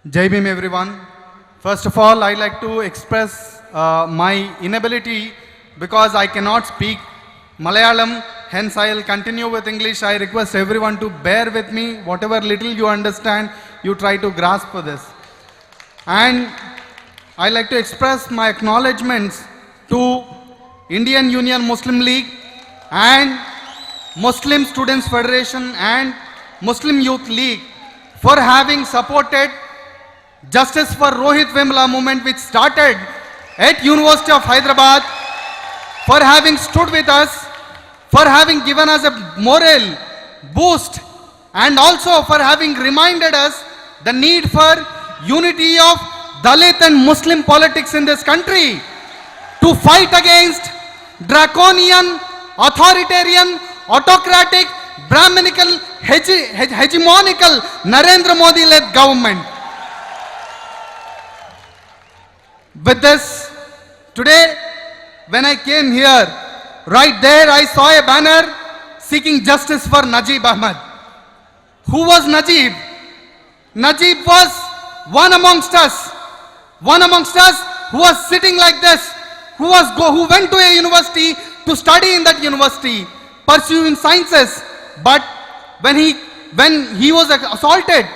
Jai Bhim everyone. First of all, I like to express my inability because I cannot speak Malayalam, hence I will continue with English. I request everyone to bear with me. Whatever little you understand, you try to grasp for this. And I like to express my acknowledgements to Indian Union Muslim League and Muslim Students Federation and Muslim Youth League for having supported Justice for Rohit Vemla movement which started at University of Hyderabad, for having stood with us, for having given us a moral boost, and also for having reminded us the need for unity of Dalit and Muslim politics in this country to fight against draconian, authoritarian, autocratic, Brahminical, hegemonical Narendra Modi-led government. With this, today when I came here, right there I saw a banner seeking justice for Najib Ahmed. Who was Najib? Najib was one amongst us who was sitting like this, who went to a university to study in that university, pursuing sciences. But when he was assaulted,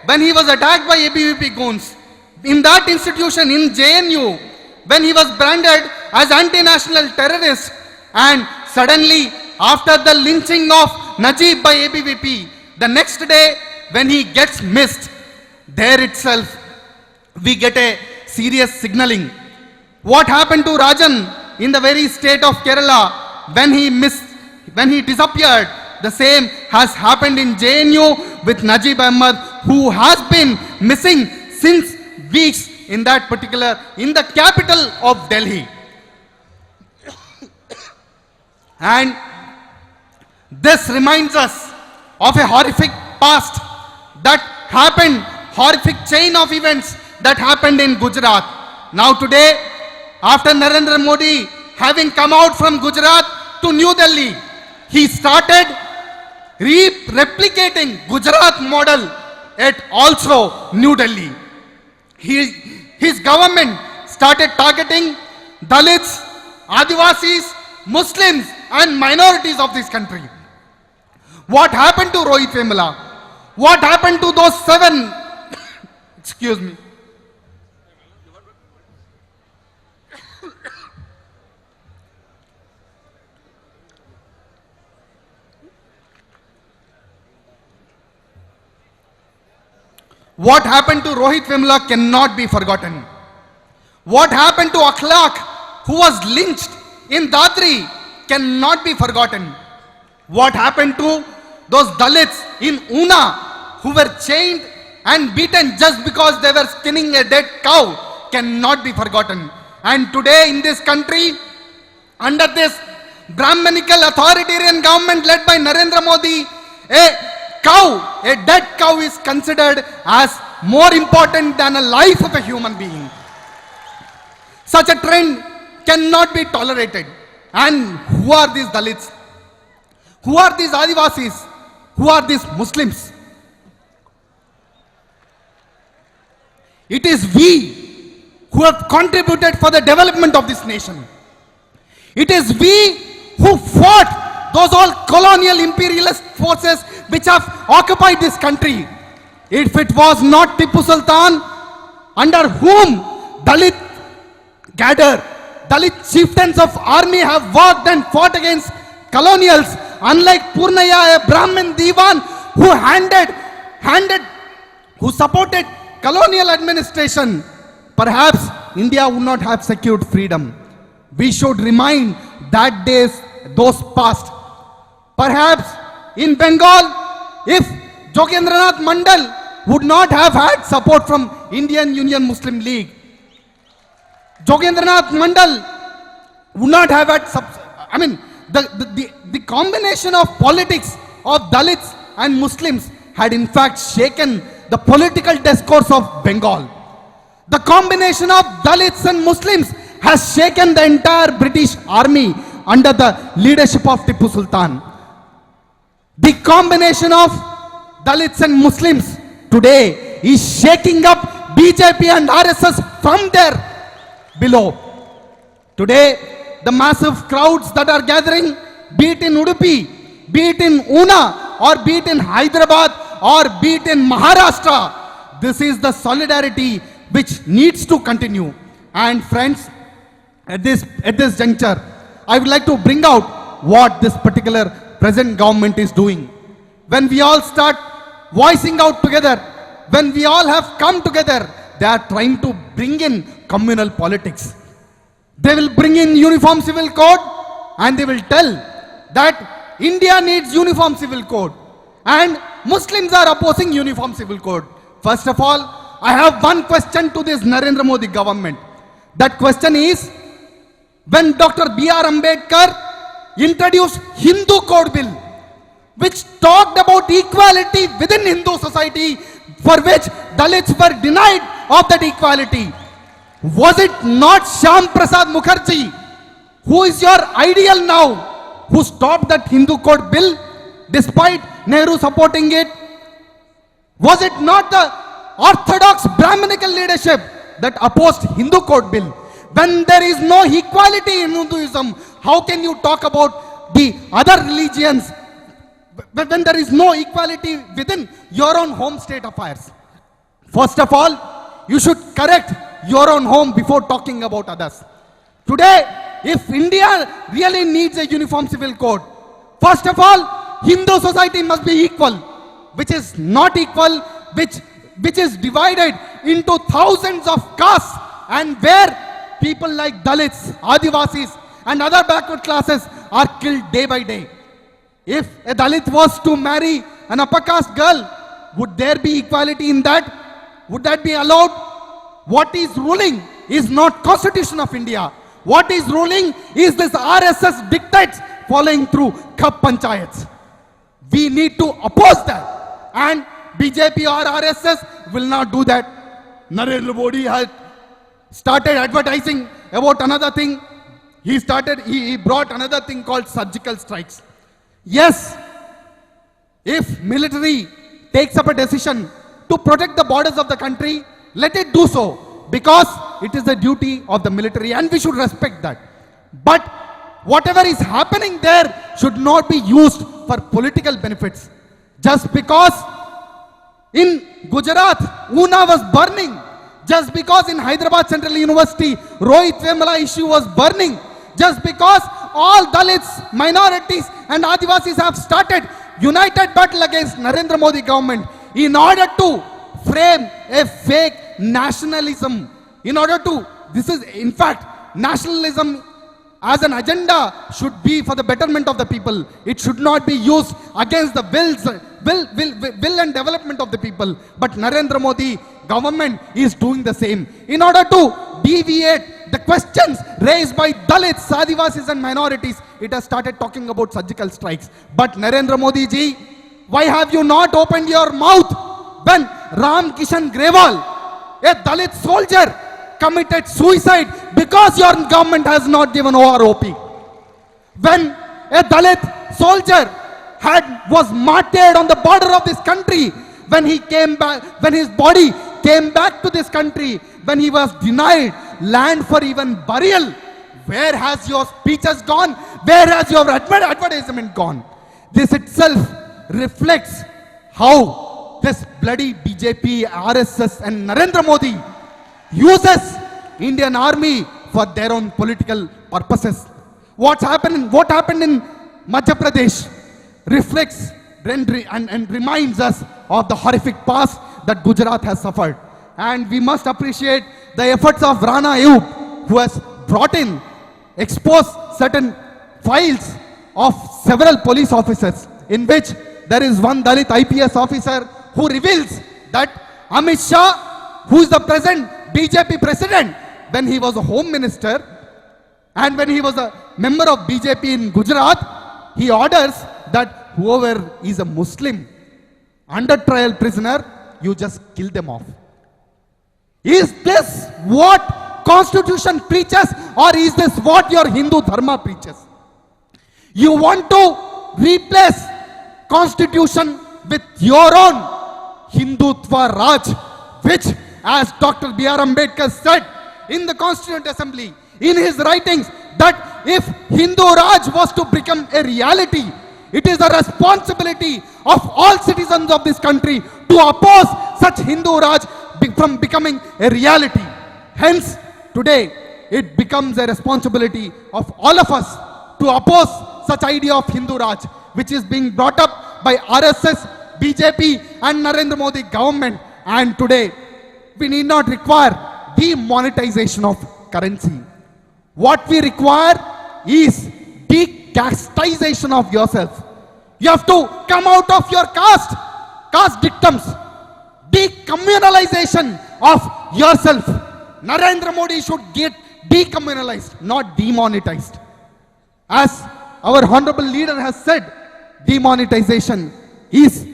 when he was attacked by ABVP goons, in that institution, in JNU, when he was branded as anti-national terrorist, and suddenly after the lynching of Najib by ABVP, the next day when he gets missed, there itself we get a serious signaling. What happened to Rajan in the very state of Kerala when he disappeared? The same has happened in JNU with Najib Ahmed, who has been missing since weeks in the capital of Delhi. And this reminds us of a horrific past that happened, horrific chain of events that happened in Gujarat. Now today, after Narendra Modi having come out from Gujarat to New Delhi, he started replicating Gujarat model at also New Delhi. His government started targeting Dalits, Adivasis, Muslims and minorities of this country. What happened to Rohit Vemla? What happened to those 7? Excuse me. What happened to Rohit Vemla cannot be forgotten. What happened to Akhlaq, who was lynched in Dadri, cannot be forgotten. What happened to those Dalits in Una, who were chained and beaten just because they were skinning a dead cow, cannot be forgotten. And today in this country, under this Brahminical authoritarian government led by Narendra Modi, a dead cow is considered as more important than a life of a human being. Such a trend cannot be tolerated. And who are these Dalits? Who are these Adivasis? Who are these Muslims? It is we who have contributed for the development of this nation. It is we who fought those all colonial imperialist forces which have occupied this country. If it was not Tipu Sultan, under whom Dalit Gadar, Dalit chieftains of army have worked and fought against colonials, unlike Purnaya, a Brahmin Diwan who supported colonial administration, perhaps India would not have secured freedom. We should remind that days, those past. Perhaps in Bengal, if Jogendranath Mandal would not have had support from Indian Union Muslim League, Jogendranath Mandal would not have had, the combination of politics of Dalits and Muslims had in fact shaken the political discourse of Bengal. The combination of Dalits and Muslims has shaken the entire British army under the leadership of Tipu Sultan. The combination of Dalits and Muslims today is shaking up BJP and RSS from there below. Today, the massive crowds that are gathering, be it in Udupi, be it in Una, or be it in Hyderabad, or be it in Maharashtra, this is the solidarity which needs to continue. And friends, at this juncture, I would like to bring out what this particular present government is doing. When we all start voicing out together, when we all have come together, they are trying to bring in communal politics. They will bring in uniform civil code and they will tell that India needs uniform civil code and Muslims are opposing uniform civil code. First of all, I have one question to this Narendra Modi government. That question is, when Dr. B.R. Ambedkar introduced Hindu Code Bill, which talked about equality within Hindu society, for which Dalits were denied of that equality, was it not Shyam Prasad Mukherjee, who is your ideal now, who stopped that Hindu Code Bill despite Nehru supporting it? Was it not the orthodox Brahminical leadership that opposed Hindu Code Bill? When there is no equality in Hinduism, how can you talk about the other religions when there is no equality within your own home state affairs? First of all, you should correct your own home before talking about others. Today, if India really needs a uniform civil code, first of all, Hindu society must be equal, which is not equal, which is divided into thousands of castes, and where people like Dalits, Adivasis and other backward classes are killed day by day. If a Dalit was to marry an upper caste girl, would there be equality in that? Would that be allowed? What is ruling is not Constitution of India. What is ruling is this RSS dictates following through Khap Panchayats. We need to oppose that. And BJP or RSS will not do that. Narendra Modi has started advertising about another thing. He brought another thing called surgical strikes. Yes, if military takes up a decision to protect the borders of the country, let it do so, because it is the duty of the military and we should respect that. But whatever is happening there should not be used for political benefits. Just because in Gujarat, Una was burning, just because in Hyderabad Central University, Rohit Vemala issue was burning, just because all Dalits, minorities and Adivasis have started united battle against Narendra Modi government in order to frame a fake nationalism. This is in fact, nationalism as an agenda should be for the betterment of the people. It should not be used against the will and development of the people. But Narendra Modi government is doing the same. In order to deviate the questions raised by Dalits, Adivasis and minorities, it has started talking about surgical strikes. But Narendra Modi ji, why have you not opened your mouth when Ram Kishan Grewal, a Dalit soldier, committed suicide because your government has not given OROP? When a Dalit soldier was martyred on the border of this country, when he came back, when his body came back to this country, when he was denied land for even burial, where has your speeches gone? Where has your advertisement gone? This itself reflects how this bloody BJP, RSS and Narendra Modi uses Indian army for their own political purposes. What happened in Madhya Pradesh reflects and reminds us of the horrific past that Gujarat has suffered. And we must appreciate the efforts of Rana Ayub, who has exposed certain files of several police officers, in which there is one Dalit IPS officer who reveals that Amit Shah, who is the present BJP president, when he was a home minister and when he was a member of BJP in Gujarat, he orders that whoever is a Muslim under trial prisoner, you just kill them off. Is this what Constitution preaches, or is this what your Hindu Dharma preaches? You want to replace Constitution with your own Hindutva Raj, which as Dr. B.R. Ambedkar said in the Constituent Assembly, in his writings, that if Hindu Raj was to become a reality, it is the responsibility of all citizens of this country to oppose such Hindu Raj from becoming a reality. Hence, today, it becomes a responsibility of all of us to oppose such idea of Hindu Raj, which is being brought up by RSS, BJP and Narendra Modi government. And today, we need not require demonetization of currency. What we require is decastization of yourself. You have to come out of your caste dictums, decommunalization of yourself. Narendra Modi should get decommunalized, not demonetized. As our honorable leader has said, demonetization is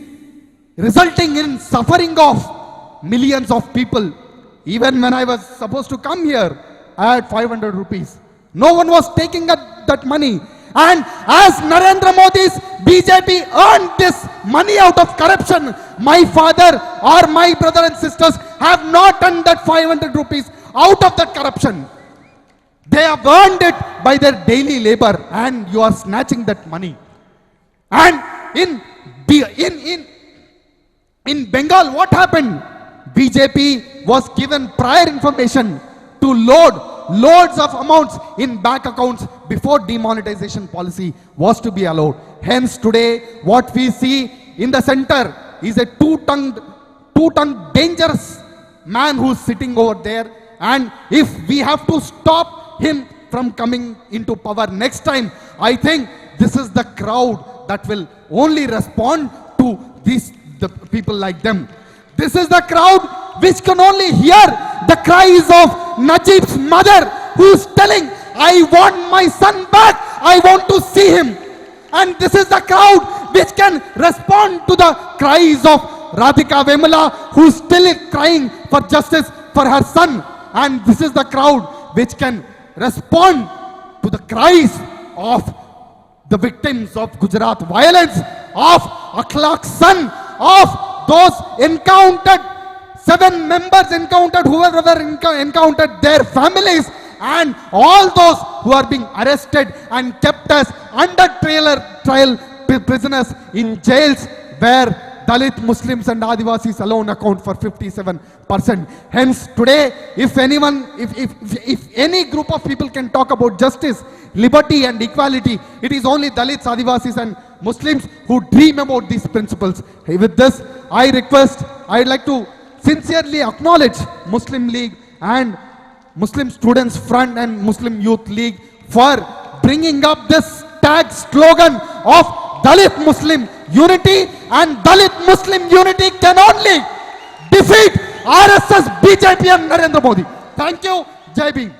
resulting in suffering of millions of people. Even when I was supposed to come here, I had 500 rupees. No one was taking that money. And as Narendra Modi's BJP earned this money out of corruption, my father or my brother and sisters have not earned that 500 rupees out of that corruption. They have earned it by their daily labor, and you are snatching that money. And in Bengal, what happened? BJP was given prior information to loads of amounts in bank accounts before demonetization policy was to be allowed. Hence today, what we see in the center is a two-tongued dangerous man who's sitting over there. And if we have to stop him from coming into power next time, I think this is the crowd that will only respond to the people like them. This is the crowd which can only hear the cries of Najib's mother, who's telling, I want my son back, I want to see him. And this is the crowd which can respond to the cries of Radhika Vemula, who's still crying for justice for her son. And this is the crowd which can respond to the cries of the victims of Gujarat violence, of Akhlaq's son, of those encountered, 7 members encountered, whoever encountered their families, and all those who are being arrested and kept as under trial prisoners in jails where Dalit, Muslims and Adivasis alone account for 57%. Hence today, if any group of people can talk about justice, liberty and equality, it is only Dalits, Adivasis and Muslims who dream about these principles. With this, I'd like to sincerely acknowledge Muslim League and Muslim Students Front and Muslim Youth League for bringing up this tag slogan of Dalit Muslim unity, and Dalit Muslim unity can only defeat RSS, BJP and Narendra Modi. Thank you. Jai Bhim.